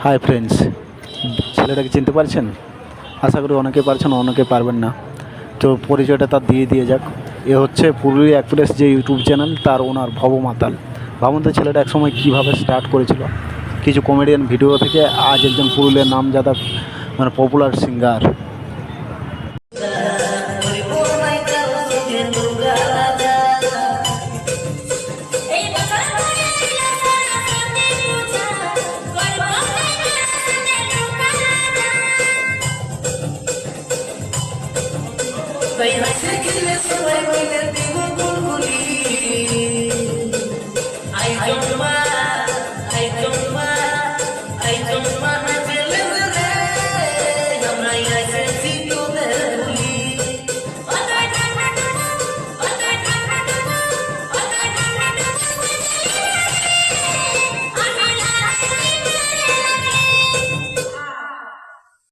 Hi friends, ছেলেটাকে চিনতে পারছেন? আশা করি অনেকে পারছেন, অনেকে পারবেন না। তো পরিচয়টা তার দিয়ে যাক। এ হচ্ছে পুরুলিয়া এক্সপ্রেস যে ইউটিউব চ্যানেল, তার ওনার ভব মাতাল। ভাবুন তো ছেলেটা একসময় কীভাবে স্টার্ট করেছিল। কিছু কমেডিয়ান ভিডিও থেকে আজ একজন পুরুলিয়ার নামজাদা পপুলার সিঙ্গার।